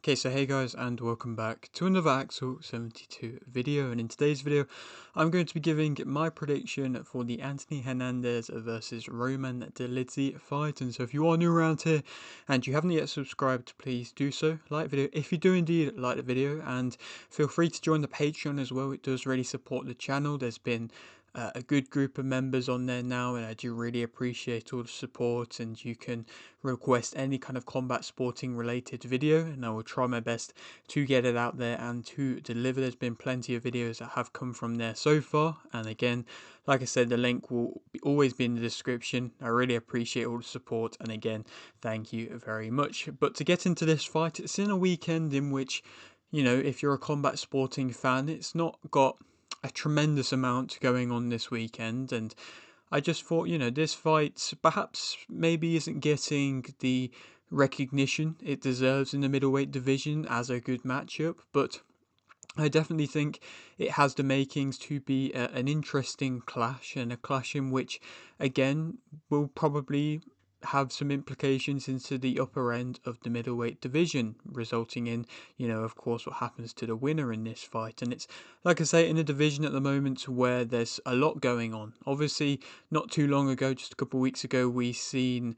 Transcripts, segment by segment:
Okay, so hey guys, and welcome back to another Axel 72 video. And in today's video, I'm going to be giving my prediction for the Anthony Hernandez versus Roman Dolidze fight. And so if you are new around here and you haven't yet subscribed, please do so. Like the video if you do indeed like the video, and feel free to join the Patreon as well. It does really support the channel. There's been a good group of members on there now, and I do really appreciate all the support. And you can request any kind of combat sporting related video, and I will try my best to get it out there and to deliver. There's been plenty of videos that have come from there so far, and again, like I said, the link will always be in the description. I really appreciate all the support, and again, thank you very much. But to get into this fight, it's in a weekend in which, if you're a combat sporting fan, it's not got a tremendous amount going on this weekend. And I just thought, this fight perhaps maybe isn't getting the recognition it deserves in the middleweight division as a good matchup, but I definitely think it has the makings to be an interesting clash, and a clash in which, again, will probably have some implications into the upper end of the middleweight division, resulting in, of course, what happens to the winner in this fight. And it's, like I say, in a division at the moment where there's a lot going on. Obviously, not too long ago, just a couple of weeks ago, we seen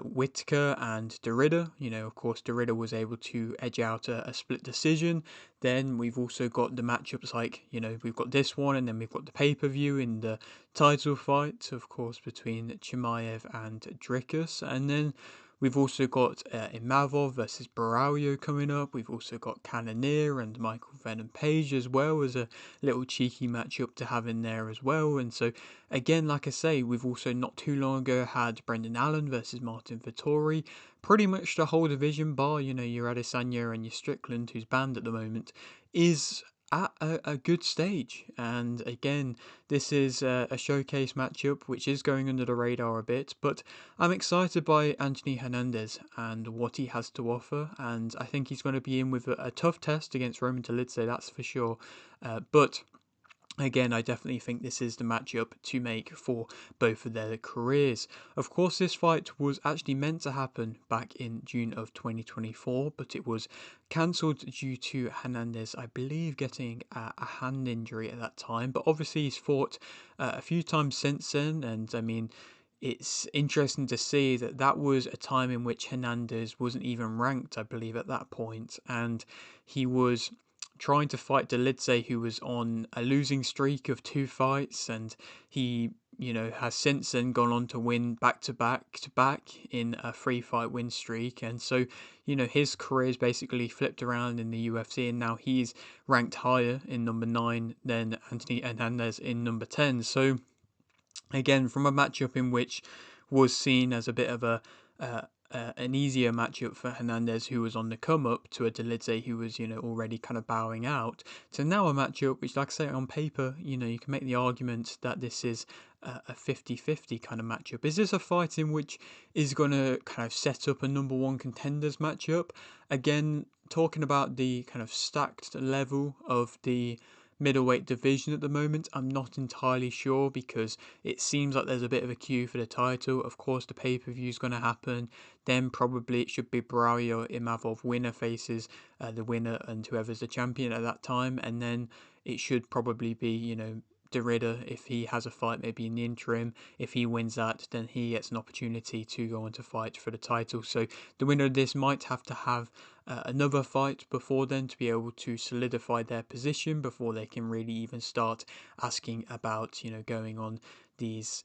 Whitaker and Dolidze. Of course, Dolidze was able to edge out a split decision. Then we've also got the matchups like, we've got this one, and then we've got the pay-per-view in the title fight, of course, between Chimaev and Dricus. And then we've also got Imavov versus Baralho coming up. We've also got Cannonier and Michael Venom Page as well as a little cheeky matchup to have in there as well. And so, again, like I say, we've also not too long ago had Brendan Allen versus Martin Vettori. Pretty much the whole division, bar, your Adesanya and your Strickland, who's banned at the moment, is at a good stage. And again, this is a showcase matchup which is going under the radar a bit, but I'm excited by Anthony Hernandez and what he has to offer, and I think he's going to be in with a tough test against Roman Dolidze, that's for sure. But again, I definitely think this is the matchup to make for both of their careers. Of course, this fight was actually meant to happen back in June of 2024, but it was cancelled due to Hernandez, I believe, getting a hand injury at that time. But obviously, he's fought a few times since then, and I mean, it's interesting to see that that was a time in which Hernandez wasn't even ranked, I believe, at that point, and he was trying to fight Dolidze, who was on a losing streak of 2 fights, and he, has since then gone on to win back to back in a 3 fight win streak. And so, his career is basically flipped around in the UFC, and now he's ranked higher in number 9 than Anthony Hernandez in number 10. So, again, from a matchup in which was seen as a bit of an easier matchup for Hernandez, who was on the come up, to a Dolidze who was, already kind of bowing out, to now a matchup which, like I say, on paper, you can make the argument that this is a 50-50 kind of matchup. Is this a fight in which is going to kind of set up a number one contenders matchup? Again, talking about the kind of stacked level of the middleweight division at the moment, I'm not entirely sure, because it seems like there's a bit of a queue for the title. Of course, the pay-per-view is going to happen. Then probably it should be Baralho Imavov winner faces the winner and whoever's the champion at that time. And then it should probably be, Dolidze, if he has a fight maybe in the interim. If he wins that, then he gets an opportunity to go on to fight for the title. So the winner of this might have to have another fight before then to be able to solidify their position before they can really even start asking about, going on these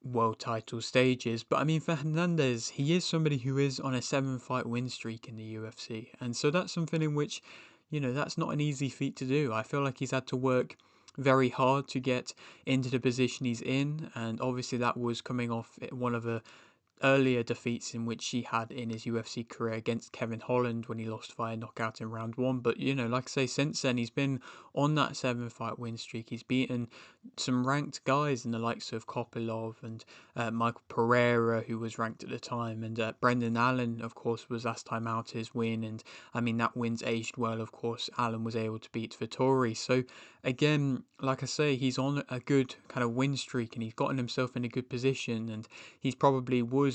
world title stages. But I mean, for Hernandez, he is somebody who is on a 7 fight win streak in the UFC, and so that's something in which, that's not an easy feat to do. I feel like he's had to work very hard to get into the position he's in, and obviously that was coming off one of the earlier defeats in which he had in his UFC career against Kevin Holland, when he lost via knockout in round 1. But, like I say, since then, he's been on that 7 fight win streak. He's beaten some ranked guys in the likes of Kopilov and Michael Pereira, who was ranked at the time. And Brendan Allen, of course, was last time out his win. And, I mean, that win's aged well, of course. Allen was able to beat Vettori. So, again, like I say, he's on a good kind of win streak, and he's gotten himself in a good position, and he's probably was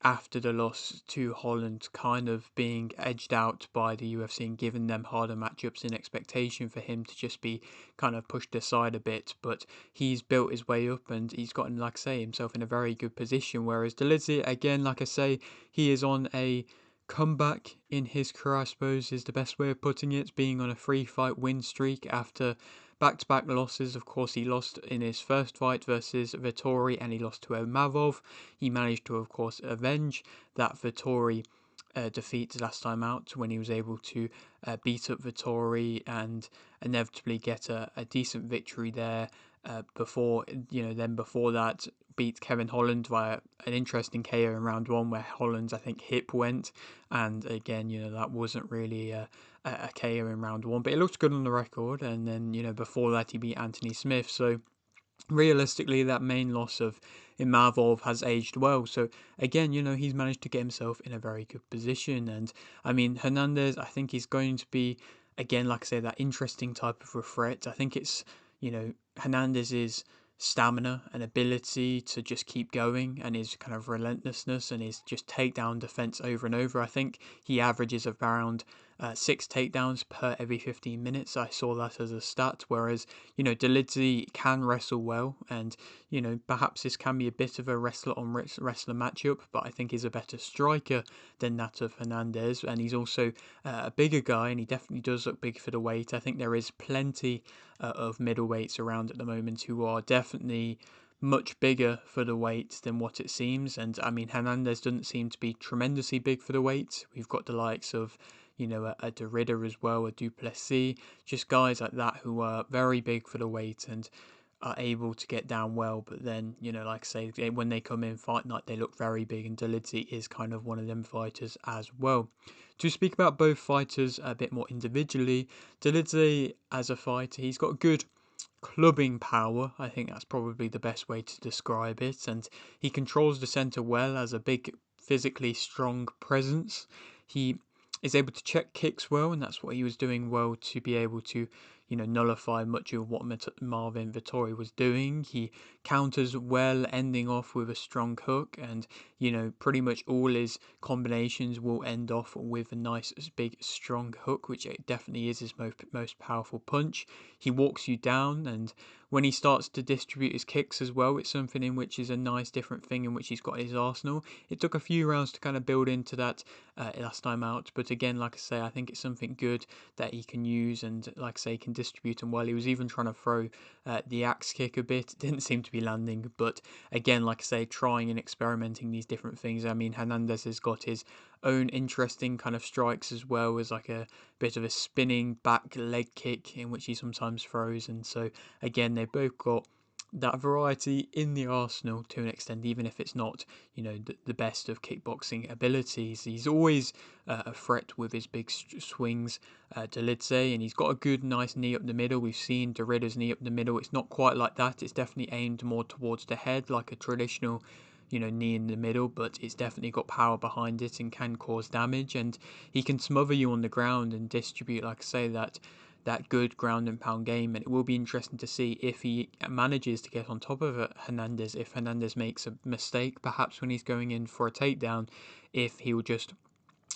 after the loss to Holland, kind of being edged out by the UFC and giving them harder matchups in expectation for him to just be kind of pushed aside a bit. But he's built his way up and he's gotten, like I say, himself in a very good position. Whereas Dolidze, again, like I say, he is on a comeback in his career, I suppose, is the best way of putting it, being on a 3-fight win streak after back-to-back losses. Of course, he lost in his first fight versus Vettori and he lost to Mavov. He managed to, of course, avenge that Vettori defeat last time out when he was able to beat up Vettori and inevitably get a decent victory there. Before that beat Kevin Holland via an interesting KO in round 1 where Holland's, I think, hip went, and again, that wasn't really a KO in round 1, but it looked good on the record. And then, before that he beat Anthony Smith. So realistically, that main loss of Imavov has aged well. So again, he's managed to get himself in a very good position. And I mean, Hernandez, I think he's going to be, again, like I say, that interesting type of a threat. I think it's, Hernandez's stamina and ability to just keep going and his kind of relentlessness and his just takedown defense over and over. I think he averages around 6 takedowns per every 15 minutes. I saw that as a stat, whereas, Dolidze can wrestle well, and, perhaps this can be a bit of a wrestler on wrestler matchup, but I think he's a better striker than that of Hernandez, and he's also a bigger guy, and he definitely does look big for the weight. I think there is plenty of middleweights around at the moment who are definitely much bigger for the weight than what it seems. And I mean, Hernandez doesn't seem to be tremendously big for the weight. We've got the likes of, a Dolidze as well, a Duplessis, just guys like that who are very big for the weight and are able to get down well. But then, like I say, when they come in fight night, they look very big, and Dolidze is kind of one of them fighters as well. To speak about both fighters a bit more individually, Dolidze as a fighter, he's got good clubbing power. I think that's probably the best way to describe it. And he controls the centre well as a big, physically strong presence. He is able to check kicks well, and that's what he was doing well to be able to, nullify much of what Marvin Vettori was doing. He counters well, ending off with a strong hook, and, pretty much all his combinations will end off with a nice, big, strong hook, which it definitely is his most powerful punch. He walks you down, and when he starts to distribute his kicks as well, it's something in which is a nice different thing in which he's got his arsenal. It took a few rounds to kind of build into that last time out, but again, like I say, I think it's something good that he can use, and like I say, he can distribute them well. He was even trying to throw the axe kick a bit. It didn't seem to be landing, but again, like I say, trying and experimenting these different things. I mean, Hernandez has got his own interesting kind of strikes as well as like a bit of a spinning back leg kick in which he sometimes throws, and so again, they've both got that variety in the arsenal to an extent, even if it's not, the best of kickboxing abilities. He's always a threat with his big swings, Dolidze, and he's got a good, nice knee up the middle. We've seen Dorida's knee up the middle. It's not quite like that. It's definitely aimed more towards the head, like a traditional, knee in the middle, but it's definitely got power behind it and can cause damage. And he can smother you on the ground and distribute, like I say, that good ground and pound game. And it will be interesting to see if he manages to get on top of Hernandez, if Hernandez makes a mistake, perhaps when he's going in for a takedown, if he will just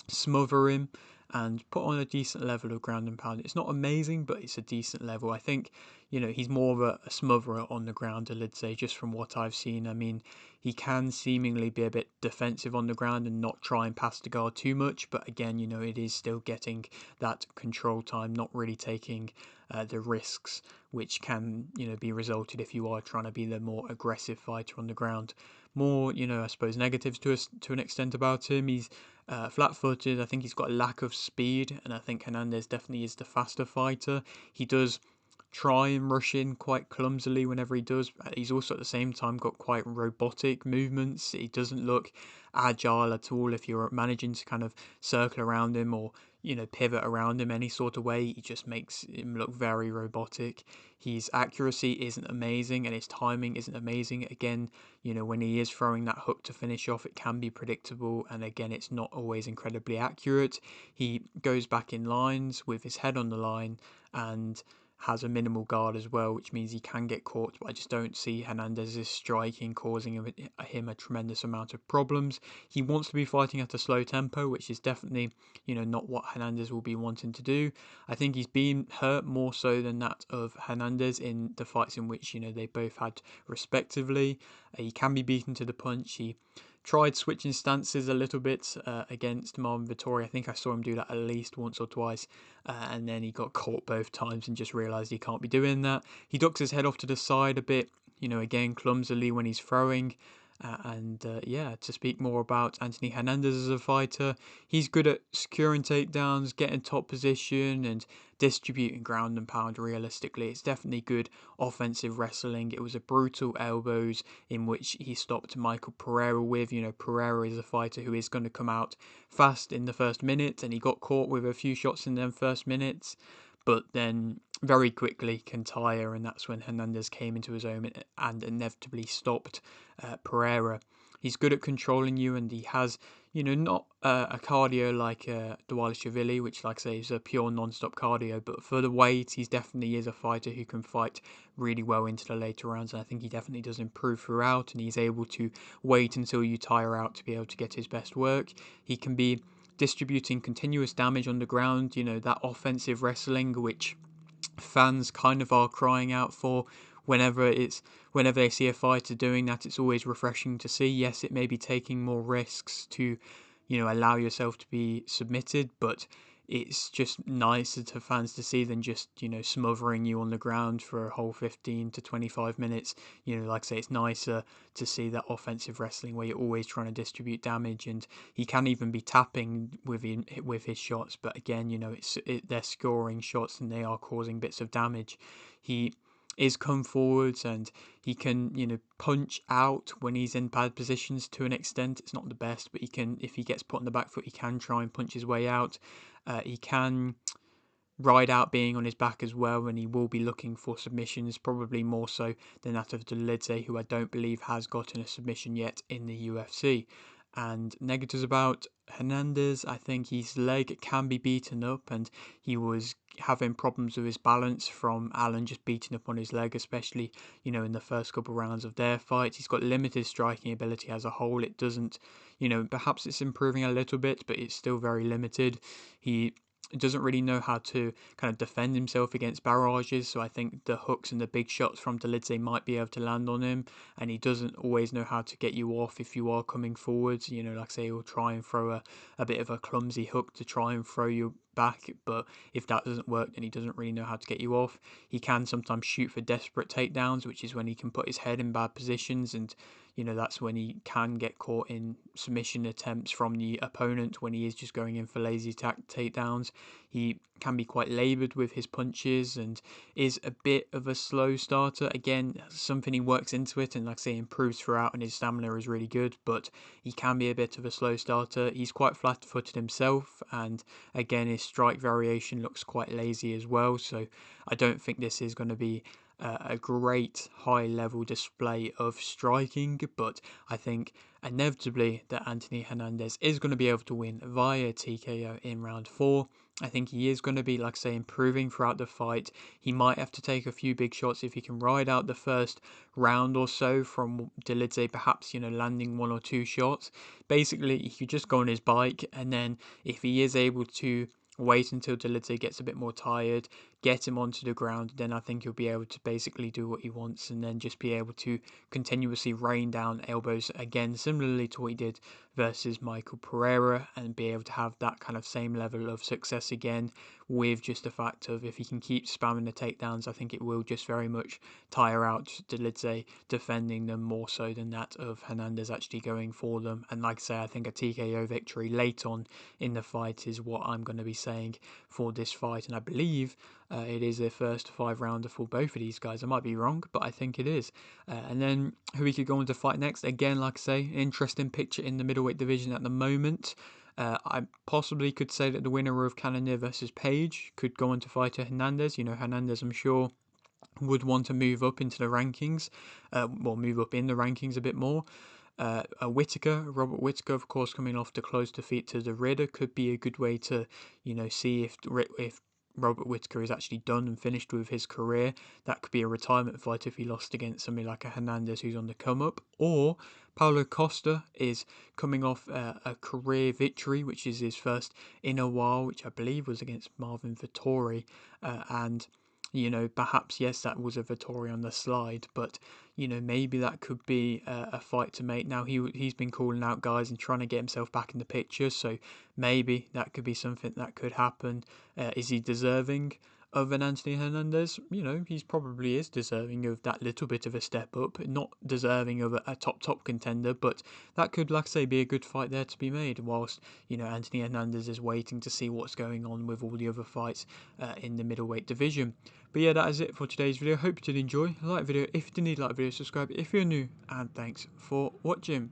smother him and put on a decent level of ground and pound. It's not amazing, but it's a decent level. I think, he's more of a smotherer on the ground, Dolidze, just from what I've seen. I mean, he can seemingly be a bit defensive on the ground and not try and pass the guard too much, but again, it is still getting that control time, not really taking the risks which can, be resulted if you are trying to be the more aggressive fighter on the ground. More, I suppose, negatives to an extent about him. He's flat-footed. I think he's got a lack of speed, and I think Hernandez definitely is the faster fighter. He does try and rush in quite clumsily whenever he does. He's also at the same time got quite robotic movements. He doesn't look agile at all if you're managing to kind of circle around him or pivot around him any sort of way. He just makes him look very robotic. His accuracy isn't amazing and his timing isn't amazing. Again, when he is throwing that hook to finish off, it can be predictable, and again, it's not always incredibly accurate. He goes back in lines with his head on the line, and has a minimal guard as well, which means he can get caught. But I just don't see Hernandez's striking causing him a tremendous amount of problems. He wants to be fighting at a slow tempo, which is definitely, not what Hernandez will be wanting to do. I think he's been hurt more so than that of Hernandez in the fights in which, they both had respectively. He can be beaten to the punch. He tried switching stances a little bit against Marvin Vettori. I think I saw him do that at least once or twice, and then he got caught both times and just realised he can't be doing that. He ducks his head off to the side a bit, again clumsily when he's throwing. To speak more about Anthony Hernandez as a fighter, he's good at securing takedowns, getting top position, and distributing ground and pound realistically. It's definitely good offensive wrestling. It was a brutal elbows in which he stopped Michael Pereira with. Pereira is a fighter who is going to come out fast in the first minute, and he got caught with a few shots in them first minutes, but then very quickly can tire, and that's when Hernandez came into his own and inevitably stopped Pereira. He's good at controlling you, and he has, not a cardio like Dolidze, which, like I say, is a pure non-stop cardio, but for the weight, he definitely is a fighter who can fight really well into the later rounds, and I think he definitely does improve throughout, and he's able to wait until you tire out to be able to get his best work. He can be distributing continuous damage on the ground, that offensive wrestling, which fans kind of are crying out for whenever they see a fighter doing that. It's always refreshing to see. Yes, it may be taking more risks to allow yourself to be submitted, but it's just nicer to fans to see than just smothering you on the ground for a whole 15 to 25 minutes. Like I say, it's nicer to see that offensive wrestling where you're always trying to distribute damage, and he can even be tapping with his shots, but again, they're scoring shots and they are causing bits of damage. He is come forwards, and he can punch out when he's in bad positions to an extent. It's not the best, but he can, if he gets put on the back foot, he can try and punch his way out. He can ride out being on his back as well, and he will be looking for submissions, probably more so than that of Dolidze, who I don't believe has gotten a submission yet in the UFC. And negatives about Hernandez, I think his leg can be beaten up, and he was having problems with his balance from Allen just beating up on his leg, especially in the first couple of rounds of their fight. He's got limited striking ability as a whole. It doesn't, perhaps it's improving a little bit, but it's still very limited. He doesn't really know how to kind of defend himself against barrages, so I think the hooks and the big shots from Dolidze might be able to land on him, and he doesn't always know how to get you off if you are coming forwards. Like I say, he'll try and throw a bit of a clumsy hook to try and throw you back, but if that doesn't work, then he doesn't really know how to get you off. He can sometimes shoot for desperate takedowns, which is when he can put his head in bad positions, and that's when he can get caught in submission attempts from the opponent when he is just going in for lazy takedowns. He can be quite laboured with his punches and is a bit of a slow starter. Again, something he works into it and, like I say, improves throughout, and his stamina is really good, but he can be a bit of a slow starter. He's quite flat-footed himself, and again, his strike variation looks quite lazy as well, so I don't think this is going to be a great high-level display of striking, but I think inevitably that Anthony Hernandez is going to be able to win via TKO in round 4. I think he is going to be, like I say, improving throughout the fight. He might have to take a few big shots if he can ride out the first round or so from Dolidze, perhaps, landing 1 or 2 shots. Basically, he could just go on his bike, and then if he is able to wait until Dolidze gets a bit more tired, get him onto the ground, then I think he'll be able to basically do what he wants, and then just be able to continuously rain down elbows again, similarly to what he did versus Michael Pereira, and be able to have that kind of same level of success again, with just the fact of if he can keep spamming the takedowns, I think it will just very much tire out Dolidze defending them more so than that of Hernandez actually going for them. And like I say, I think a TKO victory late on in the fight is what I'm going to be saying for this fight, and I believe it is their first 5-rounder for both of these guys. I might be wrong, but I think it is. And then who we could go on to fight next, again, like I say, interesting picture in the middleweight division at the moment. I possibly could say that the winner of Cannonier versus Page could go on to fight Hernandez. Hernandez, I'm sure, would want to move up into the rankings, move up in the rankings a bit more. Robert Whittaker, of course, coming off the close defeat to the Ridder, could be a good way to, see if Robert Whittaker is actually done and finished with his career. That could be a retirement fight if he lost against somebody like a Hernandez who's on the come up. Or Paulo Costa is coming off a career victory, which is his first in a while, which I believe was against Marvin Vettori. And perhaps, yes, that was a Vettori on the slide, but, maybe that could be a fight to make. Now, he's been calling out guys and trying to get himself back in the picture, so maybe that could be something that could happen. Is he deserving of an Anthony Hernandez? He probably is deserving of that little bit of a step up, not deserving of a top contender, but that could, like I say, be a good fight there to be made, whilst, Anthony Hernandez is waiting to see what's going on with all the other fights in the middleweight division. But yeah, that is it for today's video. Hope you did enjoy. Like the video if you did, like the video, subscribe if you're new, and thanks for watching.